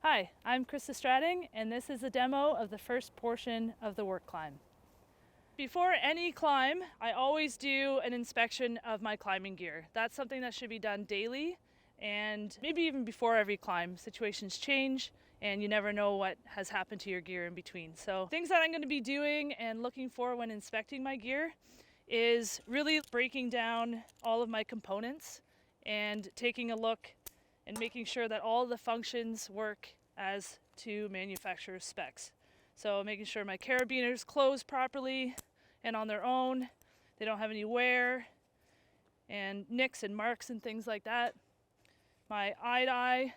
Hi, I'm Krista Strating, and this is a demo of the first portion of the work climb. Before any climb, I always do an inspection of my climbing gear. That's something that should be done daily, and maybe even before every climb. Situations change, and you never know what has happened to your gear in between. So things that I'm going to be doing and looking for when inspecting my gear is really breaking down all of my components and taking a look and making sure that all the functions work as to manufacturer's specs. So making sure my carabiners close properly and on their own, they don't have any wear and nicks and marks and things like that. My eye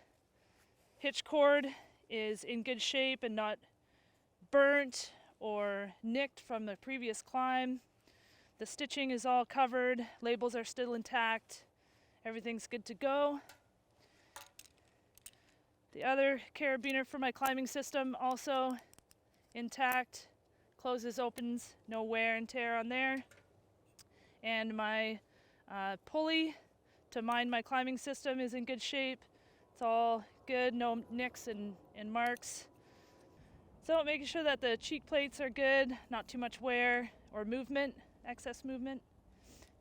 hitch cord is in good shape and not burnt or nicked from the previous climb. The stitching is all covered, labels are still intact, everything's good to go. The other carabiner for my climbing system also intact, closes, opens, no wear and tear on there. And my pulley to mine my climbing system is in good shape. It's all good, no nicks and marks. So making sure that the cheek plates are good, not too much wear or movement, excess movement.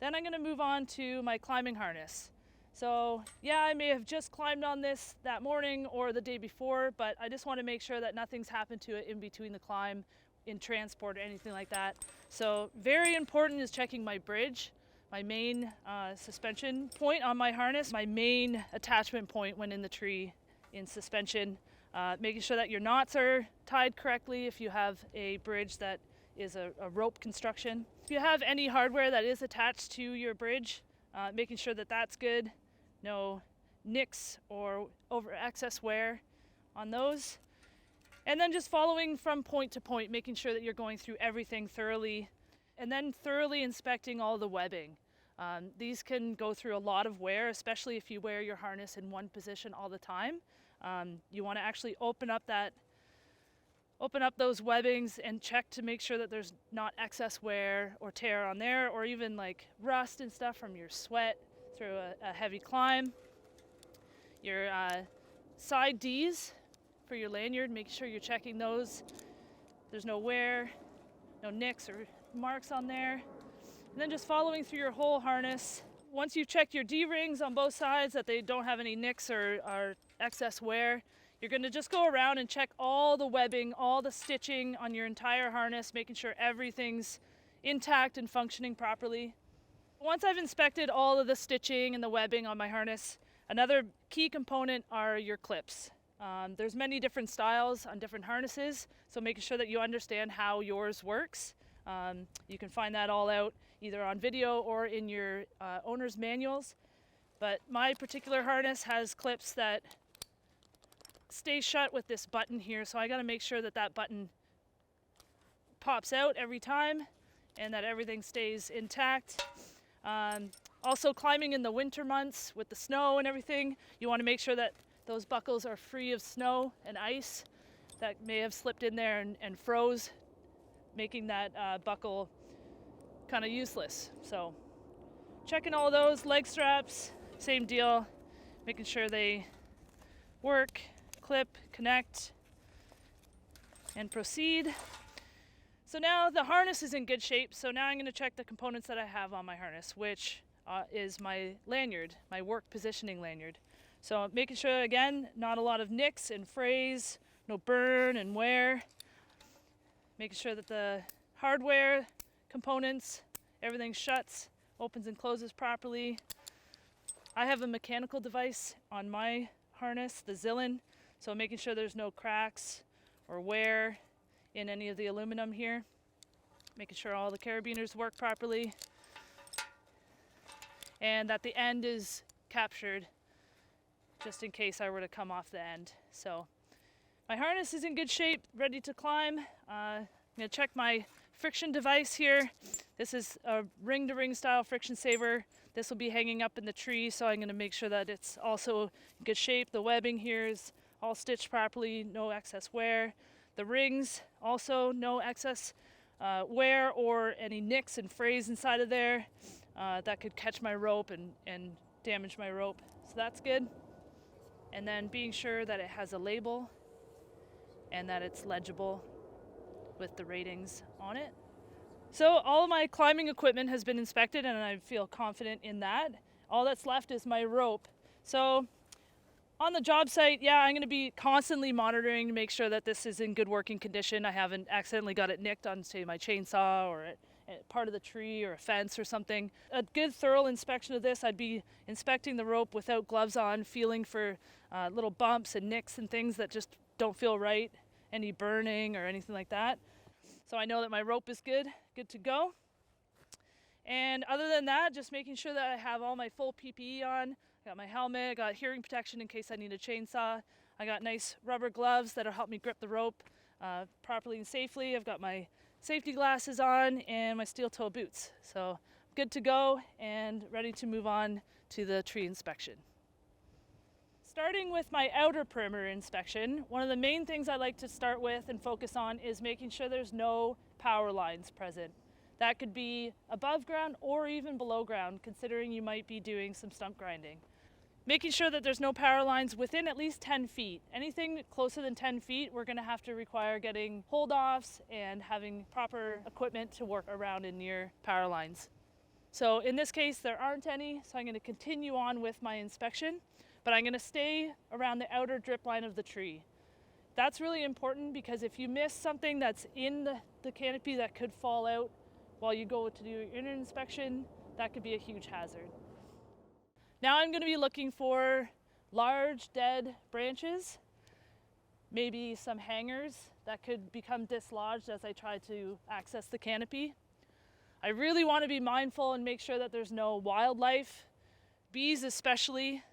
Then I'm going to move on to my climbing harness. So yeah, I may have just climbed on this that morning or the day before, but I just want to make sure that nothing's happened to it in between the climb, in transport or anything like that. So very important is checking my bridge, my main suspension point on my harness, my main attachment point when in the tree in suspension, making sure that your knots are tied correctly if you have a bridge that is a rope construction. If you have any hardware that is attached to your bridge, making sure that that's good, no nicks or over excess wear on those. And then just following from point to point, making sure that you're going through everything thoroughly, and then thoroughly inspecting all the webbing. These can go through a lot of wear, especially if you wear your harness in one position all the time. You want to actually open up those webbings and check to make sure that there's not excess wear or tear on there, or even like rust and stuff from your sweat through a heavy climb. Your side Ds for your lanyard, make sure you're checking those. There's no wear, no nicks or marks on there. And then just following through your whole harness. Once you've checked your D-rings on both sides that they don't have any nicks or excess wear, you're going to just go around and check all the webbing, all the stitching on your entire harness, making sure everything's intact and functioning properly. Once I've inspected all of the stitching and the webbing on my harness, another key component are your clips. There's many different styles on different harnesses, so making sure that you understand how yours works. You can find that all out either on video or in your owner's manuals. But my particular harness has clips that stay shut with this button here, so I got to make sure that that button pops out every time and that everything stays intact. Also climbing in the winter months with the snow and everything, you want to make sure that those buckles are free of snow and ice that may have slipped in there and froze, making that buckle kind of useless. So checking all those. Leg straps, same deal, making sure they work, clip, connect, and proceed. So now the harness is in good shape, so now I'm going to check the components that I have on my harness, which is my lanyard, my work positioning lanyard. So making sure, again, not a lot of nicks and frays, no burn and wear. Making sure that the hardware components, everything shuts, opens and closes properly. I have a mechanical device on my harness, the Zillin, so making sure there's no cracks or wear in any of the aluminum here. Making sure all the carabiners work properly and that the end is captured just in case I were to come off the end. So my harness is in good shape, ready to climb. I'm going to check my friction device here. This is a ring-to-ring style friction saver. This will be hanging up in the tree, so I'm going to make sure that it's also in good shape. The webbing here is all stitched properly, no excess wear. The rings, also no excess wear or any nicks and frays inside of there that could catch my rope and damage my rope. So that's good. and then being sure that it has a label and that it's legible with the ratings on it. So all of my climbing equipment has been inspected and I feel confident in that. All that's left is my rope. So on the job site, yeah, I'm going to be constantly monitoring to make sure that this is in good working condition. I haven't accidentally got it nicked on, say, my chainsaw or part of the tree or a fence or something. A good thorough inspection of this, I'd be inspecting the rope without gloves on, feeling for little bumps and nicks and things that just don't feel right, any burning or anything like that. So I know that my rope is good to go. And other than that, just making sure that I have all my full PPE on. I got my helmet, I got hearing protection in case I need a chainsaw. I got nice rubber gloves that'll help me grip the rope properly and safely. I've got my safety glasses on and my steel toe boots. So I'm good to go and ready to move on to the tree inspection. Starting with my outer perimeter inspection, one of the main things I like to start with and focus on is making sure there's no power lines present. That could be above ground or even below ground, considering you might be doing some stump grinding. Making sure that there's no power lines within at least 10 feet. Anything closer than 10 feet, we're gonna have to require getting hold-offs and having proper equipment to work around and near power lines. So in this case, there aren't any, so I'm gonna continue on with my inspection, but I'm gonna stay around the outer drip line of the tree. That's really important because if you miss something that's in the canopy that could fall out while you go to do your inner inspection, that could be a huge hazard. Now I'm going to be looking for large dead branches, maybe some hangers that could become dislodged as I try to access the canopy. I really want to be mindful and make sure that there's no wildlife, bees especially,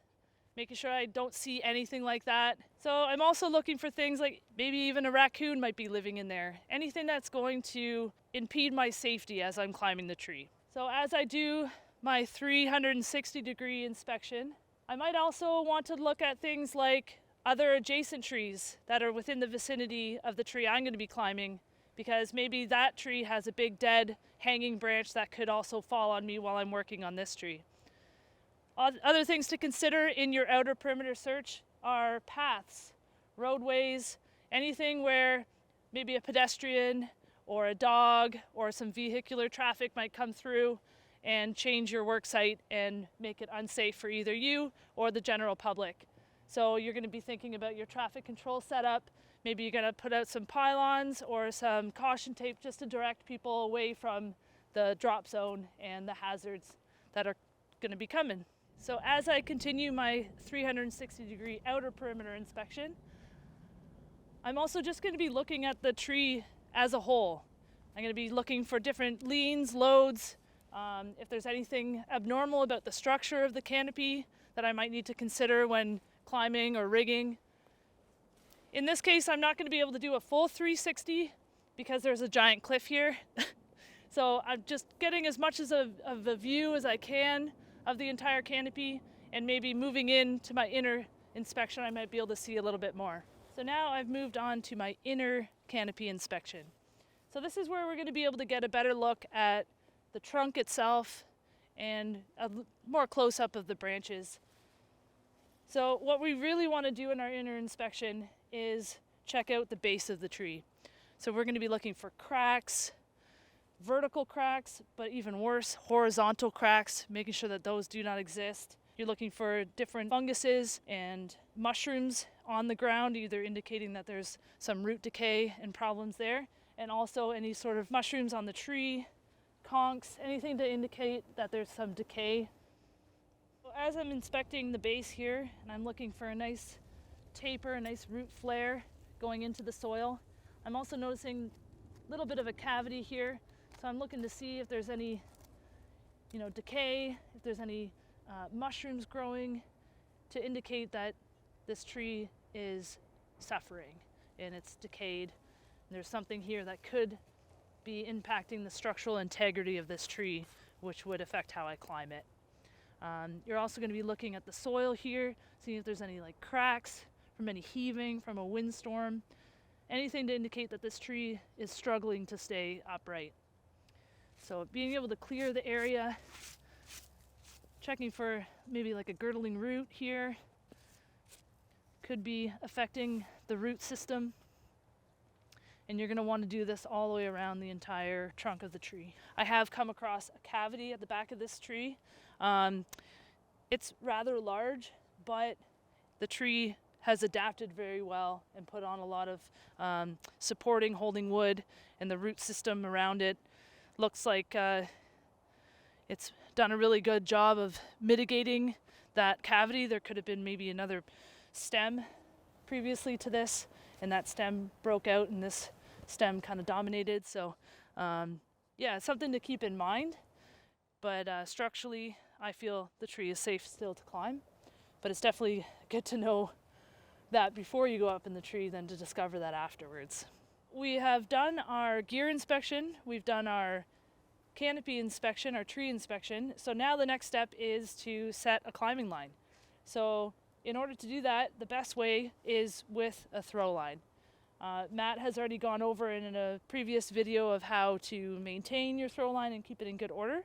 making sure I don't see anything like that. So I'm also looking for things like maybe even a raccoon might be living in there. Anything that's going to impede my safety as I'm climbing the tree. So as I do my 360-degree inspection, I might also want to look at things like other adjacent trees that are within the vicinity of the tree I'm going to be climbing, because maybe that tree has a big dead hanging branch that could also fall on me while I'm working on this tree. Other things to consider in your outer perimeter search are paths, roadways, anything where maybe a pedestrian or a dog or some vehicular traffic might come through and change your work site and make it unsafe for either you or the general public. So you're going to be thinking about your traffic control setup. Maybe you're going to put out some pylons or some caution tape just to direct people away from the drop zone and the hazards that are going to be coming. So as I continue my 360-degree outer perimeter inspection, I'm also just going to be looking at the tree as a whole. I'm going to be looking for different leans, loads, if there's anything abnormal about the structure of the canopy that I might need to consider when climbing or rigging. In this case, I'm not going to be able to do a full 360 because there's a giant cliff here. So I'm just getting as much of a view as I can of the entire canopy, and maybe moving into my inner inspection I might be able to see a little bit more. So now I've moved on to my inner canopy inspection. So this is where we're going to be able to get a better look at the trunk itself and a more close-up of the branches. So what we really want to do in our inner inspection is check out the base of the tree. So we're going to be looking for cracks, vertical cracks, but even worse, horizontal cracks, making sure that those do not exist. You're looking for different funguses and mushrooms on the ground, either indicating that there's some root decay and problems there, and also any sort of mushrooms on the tree, conchs, anything to indicate that there's some decay. So as I'm inspecting the base here, and I'm looking for a nice taper, a nice root flare going into the soil, I'm also noticing a little bit of a cavity here. So I'm looking to see if there's any, decay, if there's any mushrooms growing to indicate that this tree is suffering and it's decayed. And there's something here that could be impacting the structural integrity of this tree, which would affect how I climb it. You're also going to be looking at the soil here, seeing if there's any cracks from any heaving from a windstorm, anything to indicate that this tree is struggling to stay upright. So being able to clear the area, checking for maybe a girdling root here, could be affecting the root system. And you're going to want to do this all the way around the entire trunk of the tree. I have come across a cavity at the back of this tree. It's rather large, but the tree has adapted very well and put on a lot of supporting, holding wood, and the root system around it looks like it's done a really good job of mitigating that cavity. There could have been maybe another stem previously to this, and that stem broke out and this stem kind of dominated. So yeah, it's something to keep in mind, but structurally I feel the tree is safe still to climb, but it's definitely good to know that before you go up in the tree than to discover that afterwards. We have done our gear inspection, we've done our canopy inspection, our tree inspection, so now the next step is to set a climbing line. So in order to do that, the best way is with a throw line. Matt has already gone over in a previous video of how to maintain your throw line and keep it in good order.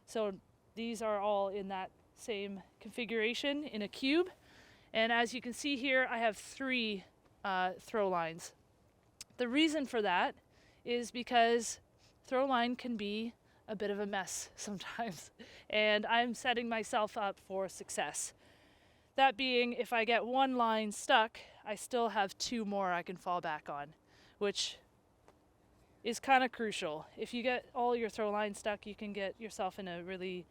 So these are all in that same configuration in a cube. And as you can see here, I have 3 throw lines. The reason for that is because throw line can be a bit of a mess sometimes, and I'm setting myself up for success. That being, if I get one line stuck, I still have 2 more I can fall back on, which is kind of crucial. If you get all your throw lines stuck, you can get yourself in a really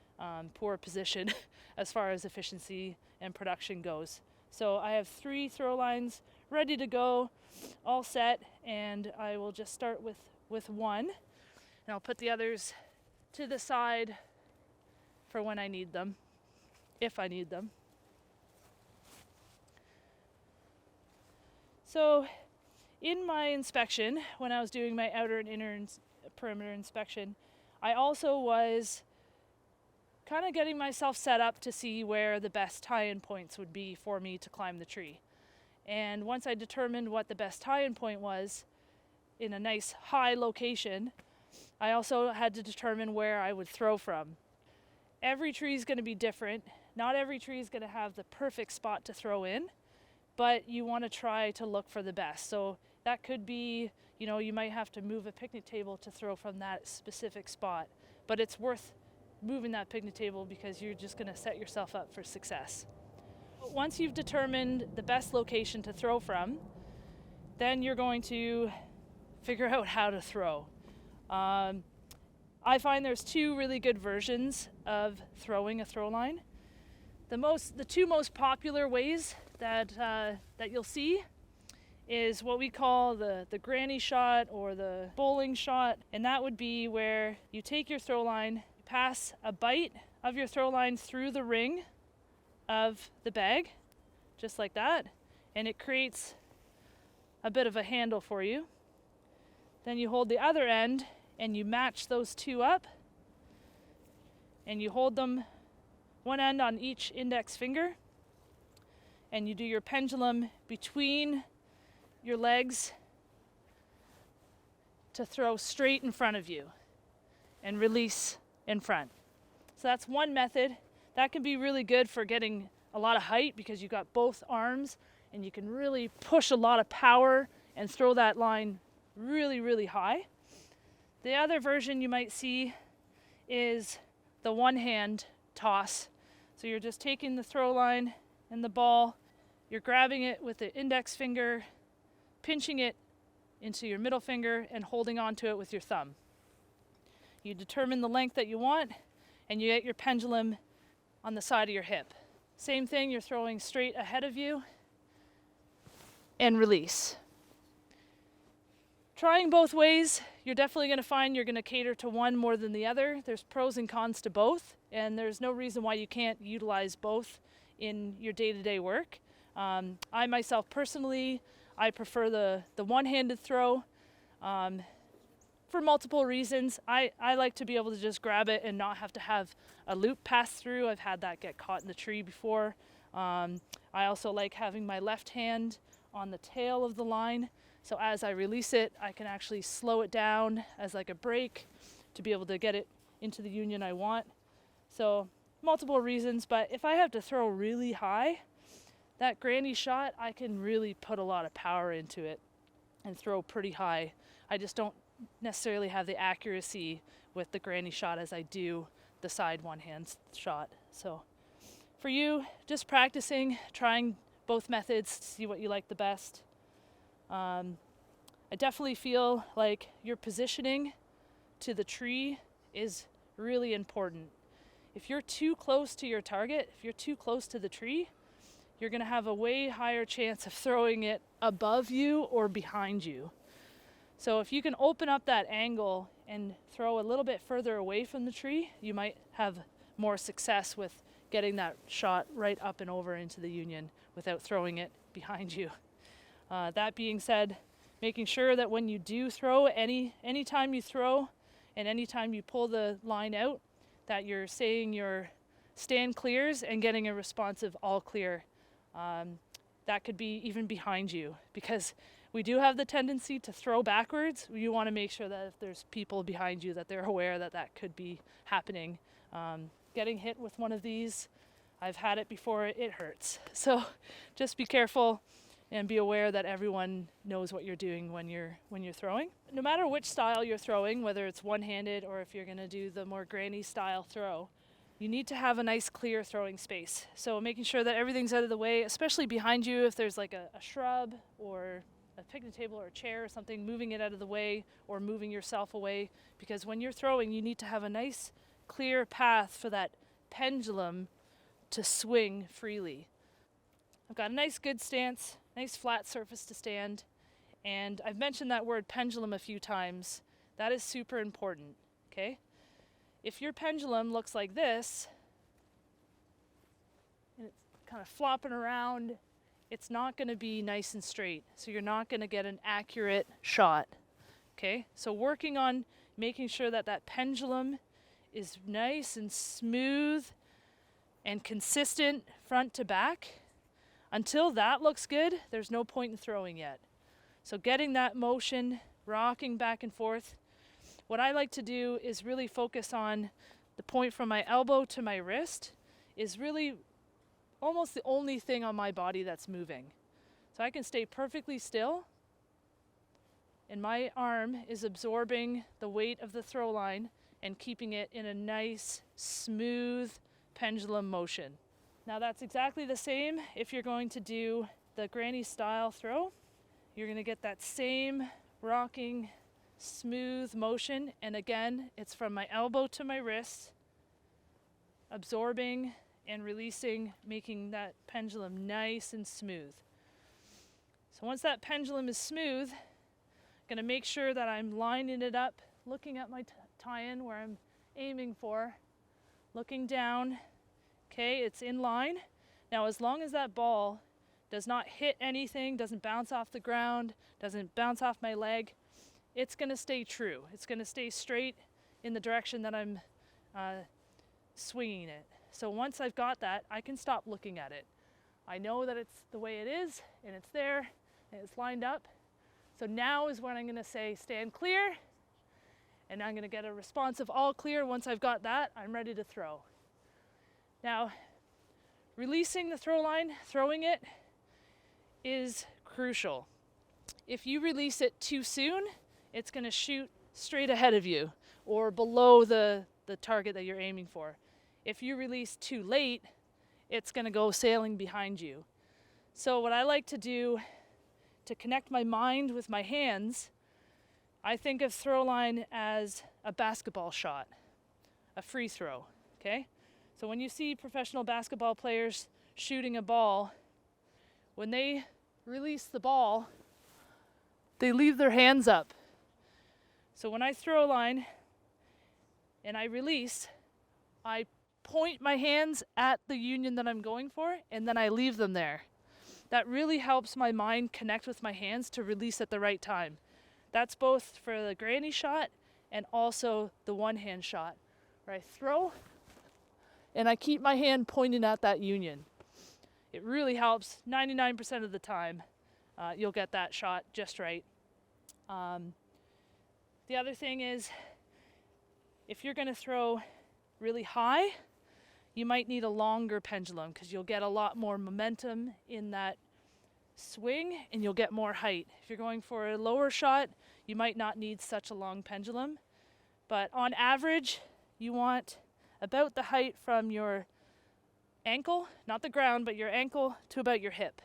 poor position as far as efficiency and production goes. So I have 3 throw lines ready to go, all set, and I will just start with one, and I'll put the others to the side for when I need them, if I need them. So in my inspection, when I was doing my outer and inner perimeter inspection, I also was kind of getting myself set up to see where the best tie-in points would be for me to climb the tree. And once I determined what the best tie-in point was in a nice high location, I also had to determine where I would throw from. Every tree is going to be different. Not every tree is going to have the perfect spot to throw in, but you want to try to look for the best. So that could be, you know, you might have to move a picnic table to throw from that specific spot, but it's worth moving that picnic table because you're just going to set yourself up for success. Once you've determined the best location to throw from, then you're going to figure out how to throw. I find there's 2 really good versions of throwing a throw line. The 2 most popular ways that you'll see is what we call the granny shot or the bowling shot, and that would be where you take your throw line, pass a bite of your throw line through the ring of the bag, just like that, and it creates a bit of a handle for you. Then you hold the other end and you match those 2 up, and you hold them one end on each index finger, and you do your pendulum between your legs to throw straight in front of you and release in front. So that's one method. That can be really good for getting a lot of height because you've got both arms and you can really push a lot of power and throw that line really, really high. The other version you might see is the one-hand toss. So you're just taking the throw line and the ball, you're grabbing it with the index finger, pinching it into your middle finger and holding onto it with your thumb. You determine the length that you want and you get your pendulum on the side of your hip. Same thing, you're throwing straight ahead of you and release. Trying both ways, you're definitely going to find you're going to cater to one more than the other. There's pros and cons to both, and there's no reason why you can't utilize both in your day-to-day work. I myself personally, I prefer the one-handed throw for multiple reasons. I like to be able to just grab it and not have to have a loop pass through. I've had that get caught in the tree before. I also like having my left hand on the tail of the line. So as I release it, I can actually slow it down as like a brake to be able to get it into the union I want. So multiple reasons, but if I have to throw really high, That granny shot, I can really put a lot of power into it and throw pretty high. I just don't necessarily have the accuracy with the granny shot as I do the side one-hand shot. So for you, just practicing, trying both methods to see what you like the best. I definitely feel like your positioning to the tree is really important. If you're too close to your target, if you're too close to the tree, you're going to have a way higher chance of throwing it above you or behind you. So if you can open up that angle and throw a little bit further away from the tree, you might have more success with getting that shot right up and over into the union without throwing it behind you. That being said, making sure that when you do throw, anytime you throw and anytime you pull the line out, that you're saying your stand clears and getting a responsive all clear. That could be even behind you, because we do have the tendency to throw backwards. You want to make sure that if there's people behind you, that they're aware that that could be happening. Getting hit with one of these, I've had it before, it hurts. So just be careful and be aware that everyone knows what you're doing when you're throwing. No matter which style you're throwing, whether it's one-handed or if you're going to do the more granny style throw, you need to have a nice clear throwing space. So making sure that everything's out of the way, especially behind you if there's like a shrub or a picnic table or a chair or something, moving it out of the way or moving yourself away, because when you're throwing, you need to have a nice clear path for that pendulum to swing freely. I've got a nice good stance, nice flat surface to stand, and I've mentioned that word pendulum a few times. That is super important, okay? If your pendulum looks like this, and it's kind of flopping around, it's not going to be nice and straight, so you're not going to get an accurate shot, okay? So working on making sure that that pendulum is nice and smooth and consistent front to back. Until that looks good, there's no point in throwing yet. So getting that motion, rocking back and forth. What I like to do is really focus on the point from my elbow to my wrist is really almost the only thing on my body that's moving. So I can stay perfectly still, and my arm is absorbing the weight of the throw line and keeping it in a nice, smooth pendulum motion. Now that's exactly the same if you're going to do the granny style throw. You're going to get that same rocking, smooth motion, and again, it's from my elbow to my wrist, absorbing and releasing, making that pendulum nice and smooth. So once that pendulum is smooth, I'm going to make sure that I'm lining it up, looking at my tie-in where I'm aiming for, looking down. Okay, it's in line. Now as long as that ball does not hit anything, doesn't bounce off the ground, doesn't bounce off my leg, it's going to stay true. It's going to stay straight in the direction that I'm swinging it. So once I've got that, I can stop looking at it. I know that it's the way it is, and it's there, and it's lined up. So now is when I'm going to say stand clear, and I'm going to get a responsive all clear. Once I've got that, I'm ready to throw. Now, releasing the throw line, throwing it, is crucial. If you release it too soon, it's going to shoot straight ahead of you or below the target that you're aiming for. If you release too late, it's going to go sailing behind you. So what I like to do to connect my mind with my hands, I think of throw line as a basketball shot, a free throw, okay? So when you see professional basketball players shooting a ball, when they release the ball, they leave their hands up. So when I throw a line and I release, I point my hands at the union that I'm going for, and then I leave them there. That really helps my mind connect with my hands to release at the right time. That's both for the granny shot and also the one-hand shot, where I throw and I keep my hand pointing at that union. It really helps. 99% of the time, you'll get that shot just right. The other thing is, if you're going to throw really high, you might need a longer pendulum because you'll get a lot more momentum in that swing and you'll get more height. If you're going for a lower shot, you might not need such a long pendulum. But on average, you want about the height from your ankle, not the ground, but your ankle to about your hip.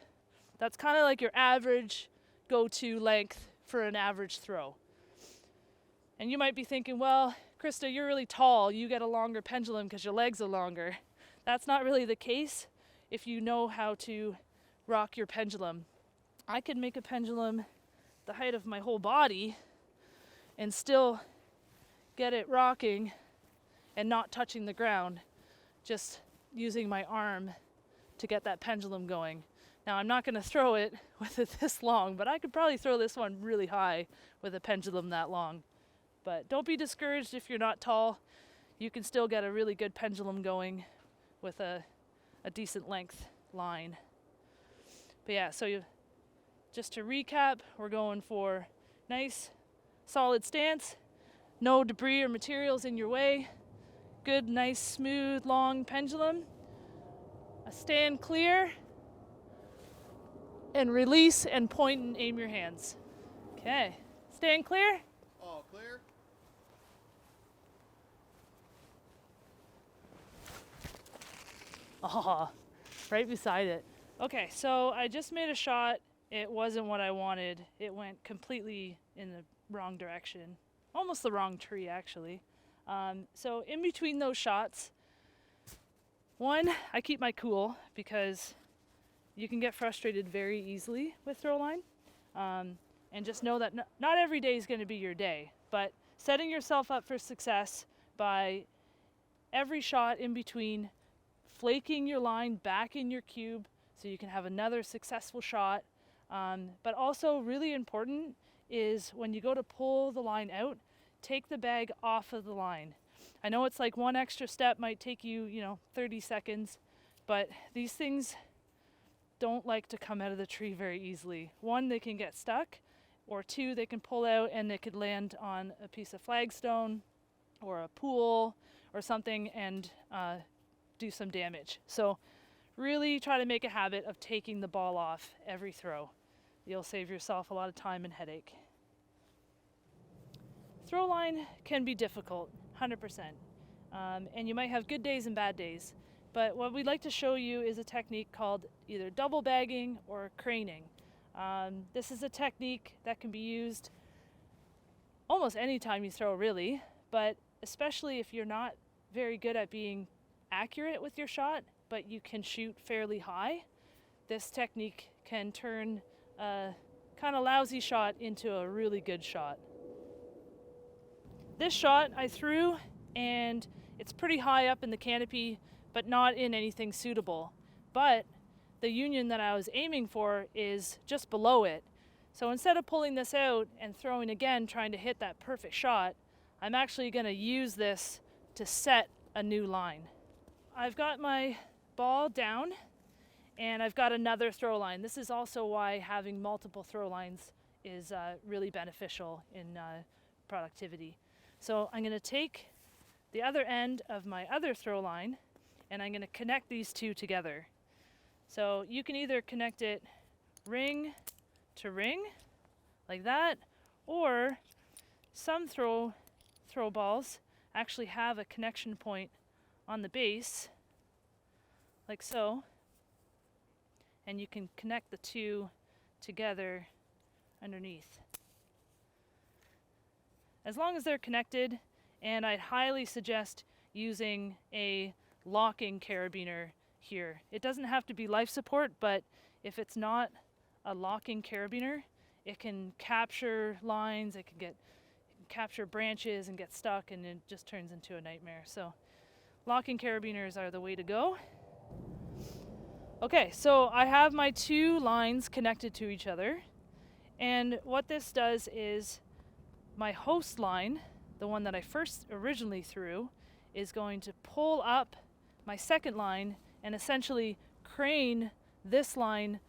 That's kind of like your average go-to length for an average throw. And you might be thinking, well, Krista, you're really tall. You get a longer pendulum because your legs are longer. That's not really the case if you know how to rock your pendulum. I could make a pendulum the height of my whole body and still get it rocking and not touching the ground, just using my arm to get that pendulum going. Now, I'm not going to throw it with it this long, but I could probably throw this one really high with a pendulum that long. But don't be discouraged if you're not tall. You can still get a really good pendulum going with a decent length line. But yeah, so just to recap, we're going for nice, solid stance, no debris or materials in your way, good, nice, smooth, long pendulum, a stand clear, and release and point and aim your hands. Okay, stand clear. All clear. Oh, right beside it. Okay, so I just made a shot. It wasn't what I wanted. It went completely in the wrong direction. Almost the wrong tree, actually. So in between those shots, one, I keep my cool because you can get frustrated very easily with throw line. And just know that not every day is going to be your day, but setting yourself up for success by every shot in between, flaking your line back in your cube so you can have another successful shot. But also really important is when you go to pull the line out, take the bag off of the line. I know it's like one extra step might take you, 30 seconds, but these things don't like to come out of the tree very easily. One, they can get stuck, or two, they can pull out and it could land on a piece of flagstone or a pool or something and do some damage. So really try to make a habit of taking the ball off every throw. You'll save yourself a lot of time and headache. Throw line can be difficult, 100%. And you might have good days and bad days. But what we'd like to show you is a technique called either double bagging or craning. This is a technique that can be used almost any time you throw, really, but especially if you're not very good at being accurate with your shot, but you can shoot fairly high. This technique can turn a kind of lousy shot into a really good shot. This shot I threw, and it's pretty high up in the canopy, but not in anything suitable. But the union that I was aiming for is just below it. So instead of pulling this out and throwing again, trying to hit that perfect shot, I'm actually going to use this to set a new line. I've got my ball down, and I've got another throw line. This is also why having multiple throw lines is really beneficial in productivity. So I'm going to take the other end of my other throw line and I'm going to connect these two together. So you can either connect it ring to ring like that, or some throw balls actually have a connection point on the base like so, and you can connect the two together underneath. As long as they're connected, and I'd highly suggest using a locking carabiner here. It doesn't have to be life support, but if it's not a locking carabiner, it can capture lines, it can capture branches and get stuck, and it just turns into a nightmare. So locking carabiners are the way to go. Okay, so I have my two lines connected to each other, and what this does is my host line, the one that I originally threw, is going to pull up my second line and essentially crane this line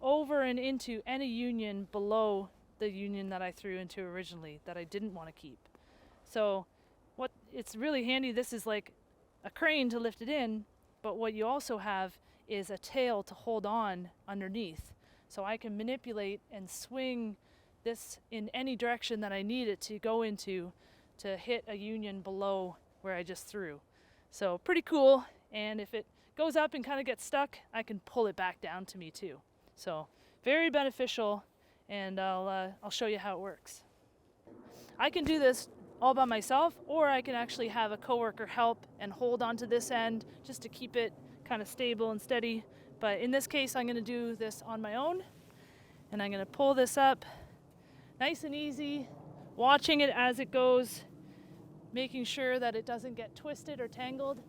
over and into any union below the union that I threw into originally that I didn't want to keep. So it's really handy. This is like a crane to lift it in, but what you also have is a tail to hold on underneath. So I can manipulate and swing this in any direction that I need it to go into to hit a union below where I just threw. So pretty cool, and if it goes up and kind of gets stuck, I can pull it back down to me too. So very beneficial, and I'll show you how it works. I can do this all by myself, or I can actually have a coworker help and hold onto this end just to keep it kind of stable and steady. But in this case, I'm going to do this on my own, and I'm going to pull this up nice and easy, watching it as it goes, making sure that it doesn't get twisted or tangled.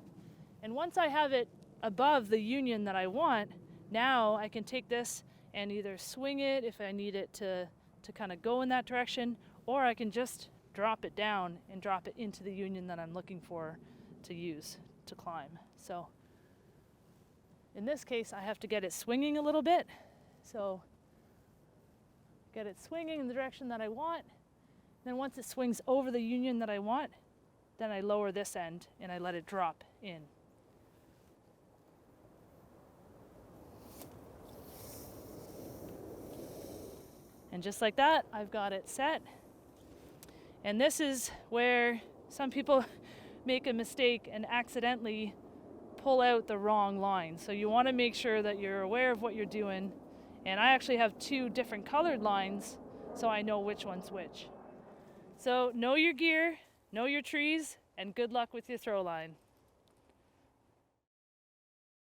And once I have it above the union that I want, now I can take this and either swing it if I need it to kind of go in that direction, or I can just drop it down and drop it into the union that I'm looking for to use to climb. So in this case, I have to get it swinging a little bit. So get it swinging in the direction that I want. Then once it swings over the union that I want, then I lower this end and I let it drop in. And just like that, I've got it set. And this is where some people make a mistake and accidentally pull out the wrong line. So you want to make sure that you're aware of what you're doing. And I actually have 2 different colored lines, so I know which one's which. So know your gear, know your trees, and good luck with your throw line.